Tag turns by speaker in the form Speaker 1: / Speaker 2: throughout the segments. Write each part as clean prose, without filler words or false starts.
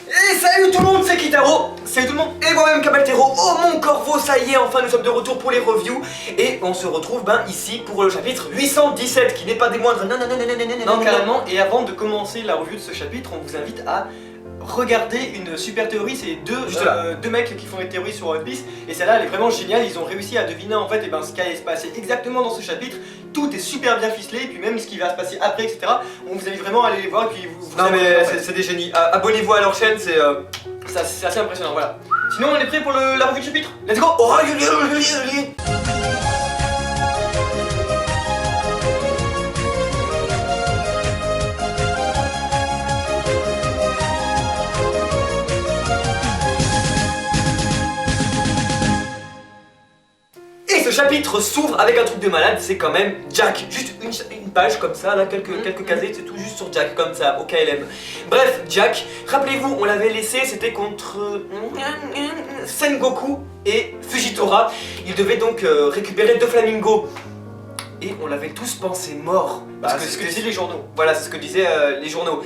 Speaker 1: Et salut tout le monde, c'est Kitaro, salut tout le monde, et moi-même Kabaltero. Oh mon corvo, ça y est, enfin nous sommes de retour pour les reviews. Et on se retrouve ici pour le chapitre 817, qui n'est pas des moindres.
Speaker 2: Non, carrément. Et avant de commencer la revue de ce chapitre, on vous invite à regarder une super théorie. C'est deux mecs qui font des théories sur One Piece. Et celle-là, elle est vraiment géniale. Ils ont réussi à deviner en fait ce qui allait se passer exactement dans ce chapitre. Tout est super bien ficelé. Et puis même ce qui va se passer après, etc. On vous invite vraiment à aller les voir. Et puis vous
Speaker 1: non mais c'est des génies. Abonnez-vous à leur chaîne, c'est
Speaker 2: assez impressionnant. Voilà. Sinon, on est prêt pour la revue de chapitre.
Speaker 1: Let's go. Oh, ce chapitre s'ouvre avec un truc de malade, c'est quand même Jack. Juste une page comme ça, là, quelques casettes, c'est tout juste sur Jack, comme ça, au KLM. Bref, Jack, rappelez-vous, on l'avait laissé, c'était contre Sengoku et Fujitora. Ils devaient donc récupérer deux flamingos. Et on l'avait tous pensé mort.
Speaker 2: C'est ce que disaient les journaux.
Speaker 1: Voilà, c'est ce que disaient les journaux.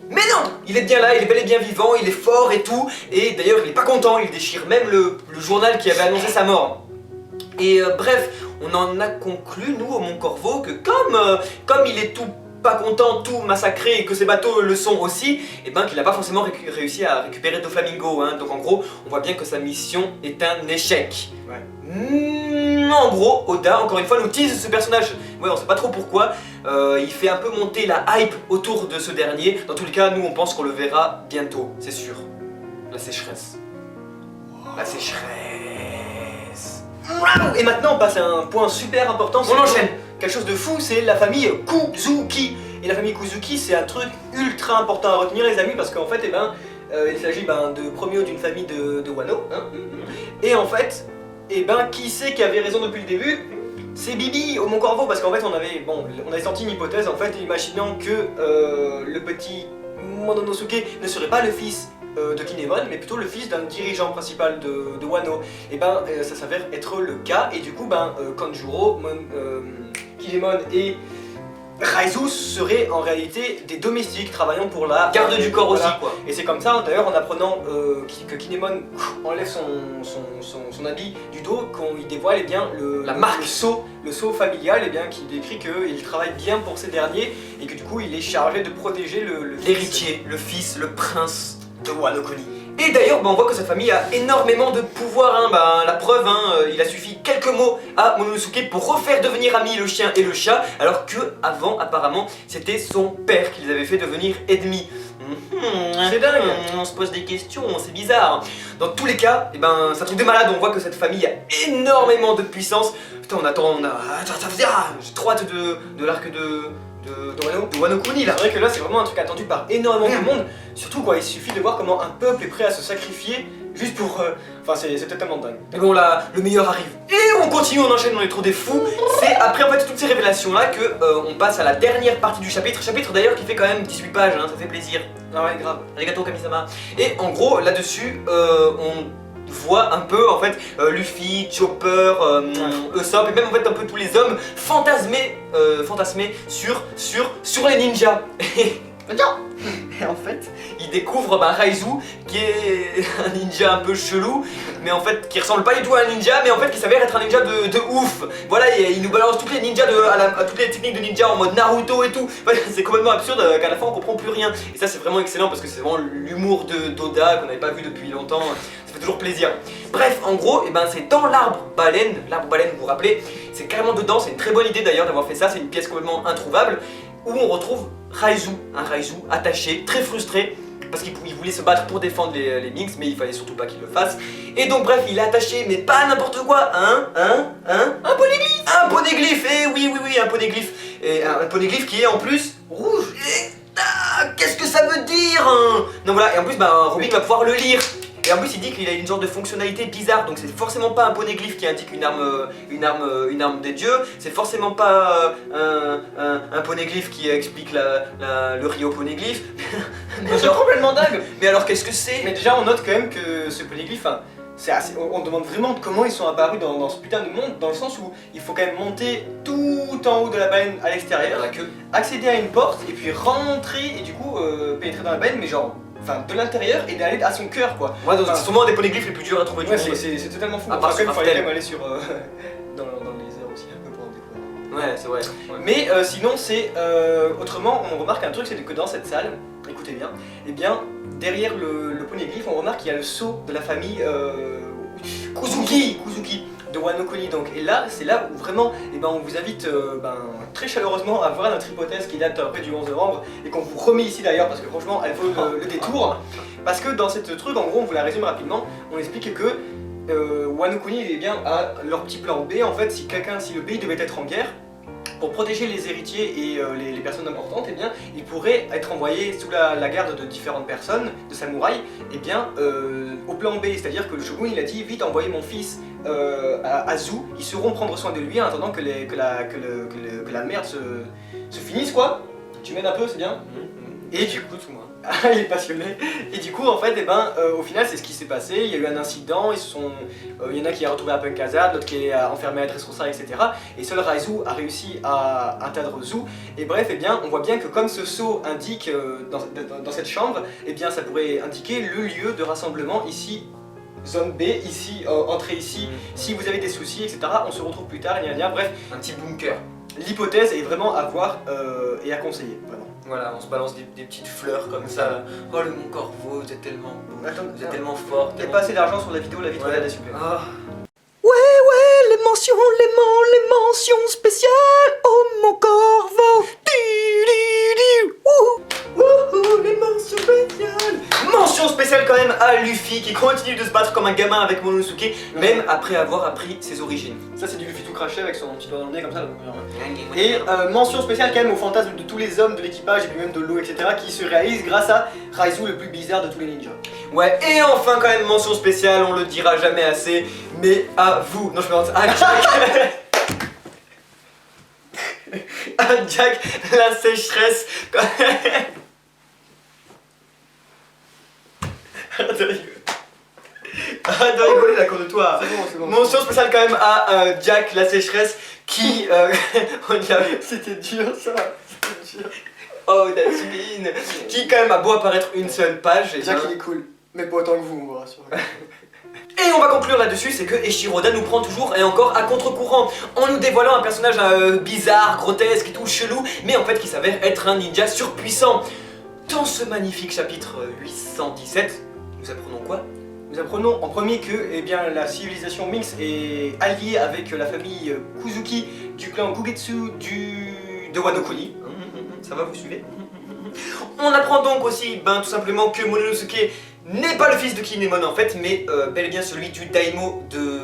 Speaker 1: Mais non, il est bien là, il est bel et bien vivant, il est fort et tout. Et d'ailleurs, il est pas content, il déchire même le journal qui avait annoncé sa mort. Et bref, on en a conclu, nous, au Mont Corvo, que comme il est tout pas content, tout massacré, et que ses bateaux le sont aussi, et qu'il n'a pas forcément réussi à récupérer deux flamingos. Hein. Donc en gros, on voit bien que sa mission est un échec. Ouais. En gros, Oda, encore une fois, nous tease ce personnage. Ouais, on sait pas trop pourquoi. Il fait un peu monter la hype autour de ce dernier. Dans tous les cas, nous, on pense qu'on le verra bientôt, c'est sûr. La sécheresse. La sécheresse.
Speaker 2: Et maintenant on passe à un point super important.
Speaker 1: On enchaîne.
Speaker 2: Quelque chose de fou, c'est la famille Kuzuki. Et la famille Kuzuki, c'est un truc ultra important à retenir, les amis, parce qu'en fait, il s'agit de premier d'une famille de Wano. Hein. Et en fait, qui c'est qui avait raison depuis le début? C'est Bibi au Mont Corvo, parce qu'en fait on avait sorti une hypothèse en fait, imaginant que le petit Momonosuke ne serait pas le fils de Kinemon, mais plutôt le fils d'un dirigeant principal de Wano. Et ça s'avère être le cas, et du coup Kanjuro, Kinemon et Raizu seraient en réalité des domestiques travaillant pour la
Speaker 1: garde du corps aussi, quoi.
Speaker 2: Et c'est comme ça, d'ailleurs, en apprenant que Kinemon enlève son habit du dos, qu'il dévoile la marque, le sceau familial, qui décrit qu'il travaille bien pour ces derniers, et que du coup il est chargé de protéger
Speaker 1: l'héritier, le fils, le prince de Wano Kuni. Et d'ailleurs, on voit que sa famille a énormément de pouvoir. La preuve, il a suffi quelques mots à Momonosuke pour refaire devenir amis le chien et le chat, alors que avant, apparemment, c'était son père qui les avait fait devenir ennemis.
Speaker 2: C'est dingue.
Speaker 1: On se pose des questions, c'est bizarre. Dans tous les cas, c'est un truc de malade. On voit que cette famille a énormément de puissance. Putain, j'ai trop hâte de l'arc de Wano Kuni là.
Speaker 2: C'est vrai que là c'est vraiment un truc attendu par énormément de monde. Surtout il suffit de voir comment un peuple est prêt à se sacrifier juste pour... c'est totalement dingue.
Speaker 1: Mais bon là, le meilleur arrive. Et on continue, on enchaîne, on est trop des fous. C'est après en fait toutes ces révélations là que on passe à la dernière partie du chapitre. Chapitre d'ailleurs qui fait quand même 18 pages, ça fait plaisir.
Speaker 2: Ah ouais, grave.
Speaker 1: Arigato Kamisama. Et en gros là-dessus, on voit un peu en fait Luffy, Chopper, Usopp et même en fait un peu tous les hommes fantasmés sur les ninjas. Et en fait, il découvre Raizu qui est un ninja un peu chelou, mais en fait qui ressemble pas du tout à un ninja, mais en fait qui s'avère être un ninja de ouf. Voilà, il nous balance toutes les ninjas toutes les techniques de ninja en mode Naruto et tout. C'est complètement absurde qu'à la fin on comprend plus rien. Et ça c'est vraiment excellent parce que c'est vraiment l'humour d'Oda qu'on n'avait pas vu depuis longtemps. Ça fait toujours plaisir. Bref, en gros, c'est dans l'arbre baleine. L'arbre baleine, vous vous rappelez, c'est carrément dedans. C'est une très bonne idée d'ailleurs d'avoir fait ça. C'est une pièce complètement introuvable où on retrouve Raizu, un Raizu attaché, très frustré parce qu'il voulait se battre pour défendre les Minks, mais il fallait surtout pas qu'il le fasse. Et donc bref, il est attaché, mais pas n'importe quoi, un poneglyphe. Un poneglyphe, et oui, un poneglyphe. Et un poneglyphe qui est en plus rouge. Et qu'est-ce que ça veut dire Donc voilà, et en plus Robin va pouvoir le lire. Et en plus il dit qu'il a une genre de fonctionnalité bizarre, donc c'est forcément pas un poneglyphe qui indique une arme des dieux, c'est forcément pas un poneglyphe qui explique le Rio poneglyphe.
Speaker 2: C'est complètement dingue.
Speaker 1: Mais alors qu'est-ce que c'est?
Speaker 2: Mais déjà on note quand même que ce poneglyphe, on demande vraiment comment ils sont apparus dans ce putain de monde, dans le sens où il faut quand même monter tout en haut de la baleine à l'extérieur, accéder à une porte et puis rentrer et du coup pénétrer dans la baleine, mais genre enfin, de l'intérieur et d'aller à son cœur quoi.
Speaker 1: Ouais, donc
Speaker 2: Enfin,
Speaker 1: c'est sûrement un des poneglyphes les plus durs à trouver du
Speaker 2: Ouais,
Speaker 1: monde.
Speaker 2: c'est totalement fou.
Speaker 1: À part
Speaker 2: Après, il
Speaker 1: sur
Speaker 2: fallait quand
Speaker 1: Raftel.
Speaker 2: même aller sur dans les airs aussi un peu pour en découvrir.
Speaker 1: Ouais, c'est vrai.
Speaker 2: Mais sinon, c'est autrement, on remarque un truc, c'est que dans cette salle, écoutez bien, et bien derrière le poneglyphe, on remarque qu'il y a le sceau de la famille Kuzuki de Wano Kuni. Donc, et là, c'est là où vraiment, on vous invite très chaleureusement à voir notre hypothèse qui date après du 11 novembre et qu'on vous remet ici d'ailleurs parce que franchement, elle vaut le détour. Parce que dans cette truc, en gros, on vous la résume rapidement, on explique que Wano Kuni a leur petit plan B. En fait, si le pays devait être en guerre, pour protéger les héritiers et les personnes importantes, il pourrait être envoyé sous la garde de différentes personnes, de samouraïs, au plan B, c'est-à-dire que le shogun il a dit vite envoyez mon fils à Zu, ils sauront prendre soin de lui en attendant que la merde se finisse quoi. Tu m'aides un peu, c'est bien. Et du coup, moi. Il est passionné. Et du coup, en fait, au final, c'est ce qui s'est passé. Il y a eu un incident. Il y en a qui a retrouvé un peu un Kazad, l'autre qui est enfermé à Dressrosa, etc. Et seul Raizu a réussi à atteindre Zu. Et bref, on voit bien que comme ce sceau indique dans cette chambre, ça pourrait indiquer le lieu de rassemblement ici. Zone B, ici, entrée ici. Si vous avez des soucis, etc. On se retrouve plus tard. Bref,
Speaker 1: Un petit bunker.
Speaker 2: l'hypothèse est vraiment à voir et à conseiller, vraiment.
Speaker 1: Voilà, on se balance des petites fleurs comme ça. Oh le Mont Corvo, vous êtes tellement beau,
Speaker 2: Attends,
Speaker 1: vous êtes tellement fort.
Speaker 2: Il n'y a pas assez d'argent sur la vidéo, la vite regardez s'il vous plaît.
Speaker 1: Ah.
Speaker 2: Ouais, les mentions spéciales, oh mon corvo. Les mentions spéciales. Mention spéciale quand même à Luffy qui continue de se battre comme un gamin avec Momonosuke, même après avoir appris ses origines. Ça c'est du Luffy tout craché avec son petit doigt dans le nez comme ça. Et mention spéciale quand même au fantasme de tous les hommes de l'équipage et puis même de l'eau, etc. qui se réalise grâce à Raizu le plus bizarre de tous les ninjas. Ouais, et enfin quand même mention spéciale, on le dira jamais assez, mais à vous, non je me lance, à Jack. À Jack, la sécheresse. Arrête de rigoler. Arrête de rigoler là, contre toi. C'est bon. Mention spéciale quand même à Jack, la sécheresse, qui... C'était dur ça, c'était dur. Oh, that's mean. Qui quand même a beau apparaître une seule page. Et Jack il est cool, mais pas autant que vous, on va rassurer. Et on va conclure là-dessus, c'est que Eiichiro-Oda nous prend toujours et encore à contre-courant, en nous dévoilant un personnage bizarre, grotesque et tout chelou, mais en fait qui s'avère être un ninja surpuissant. Dans ce magnifique chapitre 817, nous apprenons quoi? Nous apprenons en premier que la civilisation Minx est alliée avec la famille Kuzuki du clan Gugetsu de Wano Kuni. Ça va, vous suivez? On apprend donc aussi tout simplement que Momonosuke n'est pas le fils de Kinemon en fait, mais bel et bien celui du daimyo de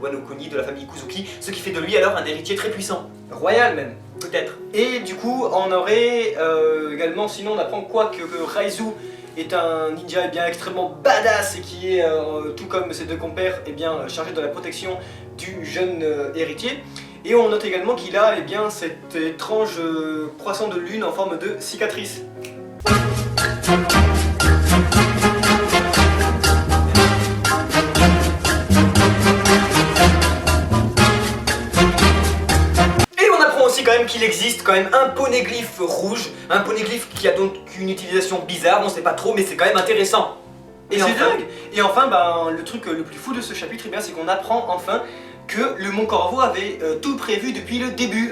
Speaker 2: Wano Kuni, de la famille Kuzuki, ce qui fait de lui alors un héritier très puissant. Royal même, peut-être. Et du coup, on aurait également, sinon on apprend quoi que Raizu est un ninja extrêmement badass et qui est, tout comme ses deux compères, chargé de la protection du jeune héritier. Et on note également qu'il a cet étrange croissant de lune en forme de cicatrice. Quand même qu'il existe quand même un poneglyphe rouge, un poneglyphe qui a donc une utilisation bizarre, on sait pas trop mais c'est quand même intéressant. Et c'est dingue. Et enfin le truc le plus fou de ce chapitre c'est qu'on apprend enfin que le Mont Corvo avait tout prévu depuis le début.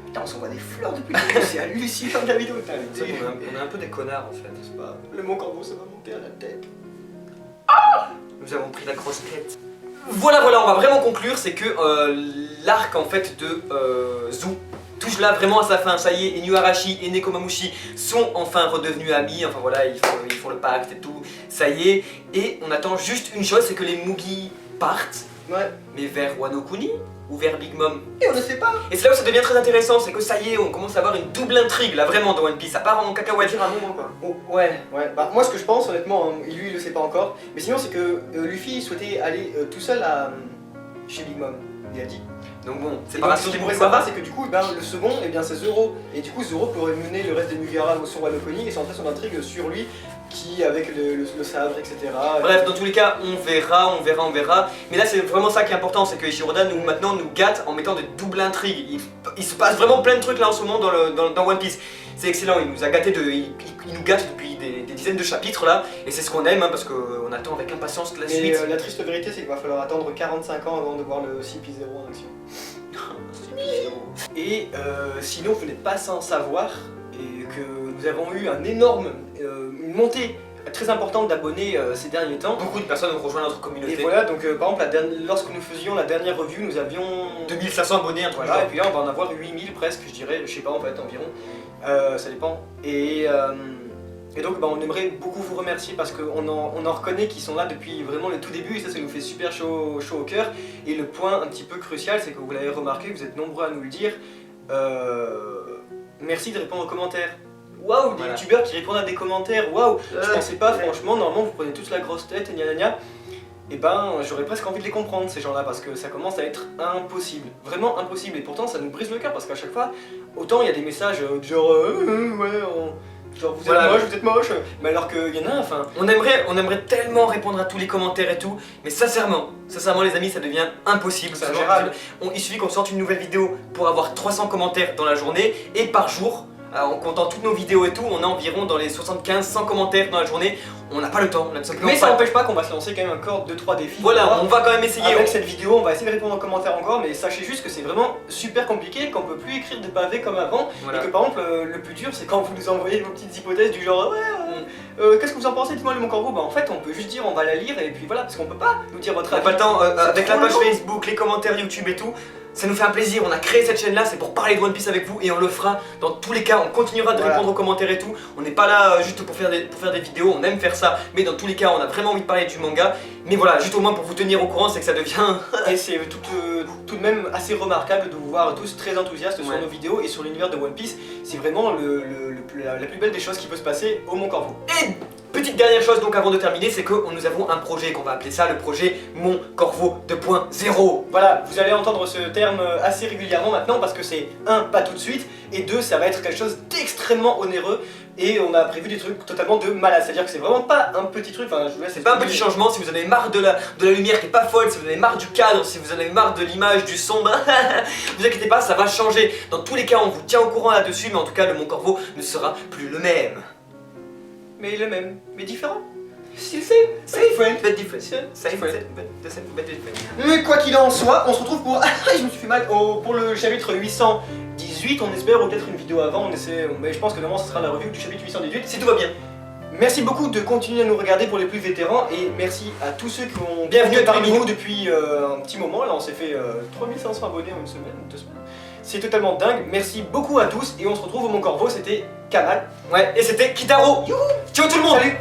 Speaker 2: Putain, on s'envoie des fleurs depuis le début, c'est hallucinant de la vidéo.
Speaker 1: On est un peu des connards en fait, c'est pas...
Speaker 2: Le Mont Corvo ça va monter à la tête.
Speaker 1: Nous avons pris la grosse tête. Voilà, on va vraiment conclure, c'est que l'arc en fait de Zu touche là vraiment à sa fin. Ça y est, Inuarashi et Nekomamushi sont enfin redevenus amis, enfin voilà, ils font le pacte et tout, ça y est. Et on attend juste une chose, c'est que les Mugi partent, mais vers Wano Kuni ou vers Big Mom. Et on ne sait pas. Et c'est là où ça devient très intéressant, c'est que ça y est, on commence à avoir une double intrigue là vraiment dans One Piece, ça part en cacahuète à un moment quoi. Ouais. Moi ce que je pense honnêtement, lui il le sait pas encore, mais sinon c'est que Luffy souhaitait aller tout seul chez Big Mom, il a dit. Donc bon, c'est pas ce qui pourrait savoir, c'est que du coup le second c'est Zoro, et du coup Zoro pourrait mener le reste des Mugiwara sur Wano Kuni et centrer son intrigue sur lui qui avec le sabre, etc. Bref, dans tous les cas, on verra. Mais là, c'est vraiment ça qui est important, c'est que Eiichiro-Oda maintenant nous gâte en mettant de doubles intrigues. Il se passe vraiment plein de trucs là en ce moment dans One Piece. C'est excellent, il nous a gâté il nous gâte des dizaines de chapitres là, et c'est ce qu'on aime, hein, parce qu'on attend avec impatience la
Speaker 2: Mais
Speaker 1: suite.
Speaker 2: la triste vérité, c'est qu'il va falloir attendre 45 ans avant de voir le CP0 en action. Et sinon, vous n'êtes pas sans savoir et que nous avons eu une montée très importante d'abonnés ces derniers temps.
Speaker 1: Beaucoup de personnes ont rejoint notre communauté.
Speaker 2: Et voilà, donc par exemple, lorsque nous faisions la dernière revue, nous avions
Speaker 1: 2500 abonnés, un truc
Speaker 2: voilà, et
Speaker 1: genre.
Speaker 2: puis là on va en avoir 8000 presque, je dirais, je sais pas en fait, environ. Ça dépend. Et donc on aimerait beaucoup vous remercier parce qu'on en reconnaît qui sont là depuis vraiment le tout début et ça nous fait super chaud au cœur. Et le point un petit peu crucial, c'est que vous l'avez remarqué, vous êtes nombreux à nous le dire. Merci de répondre aux commentaires. Waouh, des youtubeurs qui répondent à des commentaires, waouh, je pensais pas, franchement, normalement vous prenez tous la grosse tête et gna gna gna. Et ben j'aurais presque envie de les comprendre ces gens-là parce que ça commence à être impossible, vraiment impossible et pourtant ça nous brise le cœur parce qu'à chaque fois, autant il y a des messages genre genre vous êtes moche, mais alors qu'il y en a, enfin...
Speaker 1: On aimerait tellement répondre à tous les commentaires et tout, mais sincèrement les amis, ça devient impossible.
Speaker 2: C'est ingérable.
Speaker 1: Il suffit qu'on sorte une nouvelle vidéo pour avoir 300 commentaires dans la journée, et par jour, en comptant toutes nos vidéos et tout, on a environ dans les 75-100 commentaires dans la journée. On n'a pas le temps, on a tout simplement
Speaker 2: mais ça
Speaker 1: pas.
Speaker 2: n'empêche pas qu'on va se lancer quand même encore 2-3 défis.
Speaker 1: Voilà, on va quand même essayer.
Speaker 2: Avec cette vidéo, on va essayer de répondre aux commentaires encore, mais sachez juste que c'est vraiment super compliqué, qu'on peut plus écrire des pavés comme avant,
Speaker 1: Voilà.
Speaker 2: et que par exemple, le plus dur, c'est quand vous nous envoyez vos petites hypothèses du genre qu'est-ce que vous en pensez, dites-moi le Mon Corvo. Bah en fait, on peut juste dire, on va la lire, et puis voilà, parce qu'on peut pas nous dire votre
Speaker 1: On n'a
Speaker 2: avis.
Speaker 1: pas le temps, avec
Speaker 2: trop
Speaker 1: la page
Speaker 2: long.
Speaker 1: Facebook, les commentaires YouTube et tout, ça nous fait un plaisir. On a créé cette chaîne là, c'est pour parler de One Piece avec vous et on le fera dans tous les cas. On continuera de répondre aux commentaires et tout. On n'est pas là juste pour faire des vidéos, on aime faire ça, mais dans tous les cas, on a vraiment envie de parler du manga. Mais voilà, juste au moins pour vous tenir au courant, c'est que ça devient.
Speaker 2: Et c'est tout de même assez remarquable de vous voir tous très enthousiastes sur nos vidéos et sur l'univers de One Piece. C'est vraiment la plus belle des choses qui peut se passer au Mon Corvo.
Speaker 1: Et petite dernière chose donc avant de terminer, c'est que nous avons un projet qu'on va appeler ça le projet Mon Corvo 2.0.
Speaker 2: Voilà, vous allez entendre ce terme assez régulièrement maintenant parce que c'est un, pas tout de suite, et deux, ça va être quelque chose d'extrêmement onéreux et on a prévu des trucs totalement de malade. C'est-à-dire que c'est vraiment pas un petit truc, enfin je vous laisse.
Speaker 1: C'est pas un petit changement. Si vous en avez marre de la lumière qui est pas folle, si vous en avez marre du cadre, si vous en avez marre de l'image, du son, vous inquiétez pas, ça va changer. Dans tous les cas, on vous tient au courant là-dessus, mais en tout cas, le Mon Corvo ne sera plus le même.
Speaker 2: Mais le même, mais différent.
Speaker 1: Same, but different. Same, but different.
Speaker 2: Mais quoi qu'il en soit, on se retrouve pour... je me suis fait mal pour le chapitre 818, on espère, ou peut-être une vidéo avant, on essaie... Mais je pense que normalement ce sera la review du chapitre 818,
Speaker 1: Si tout va bien.
Speaker 2: Merci beaucoup de continuer à nous regarder pour les plus vétérans et merci à tous ceux qui ont
Speaker 1: Bienvenue
Speaker 2: parmi
Speaker 1: parmi
Speaker 2: nous depuis un petit moment. Là on s'est fait 3500 abonnés en une semaine, 2 semaines. C'est totalement dingue, merci beaucoup à tous et on se retrouve au Mon Corvo, c'était Kamal.
Speaker 1: Ouais, et c'était Kitaro. Ciao tout le monde.
Speaker 2: Salut.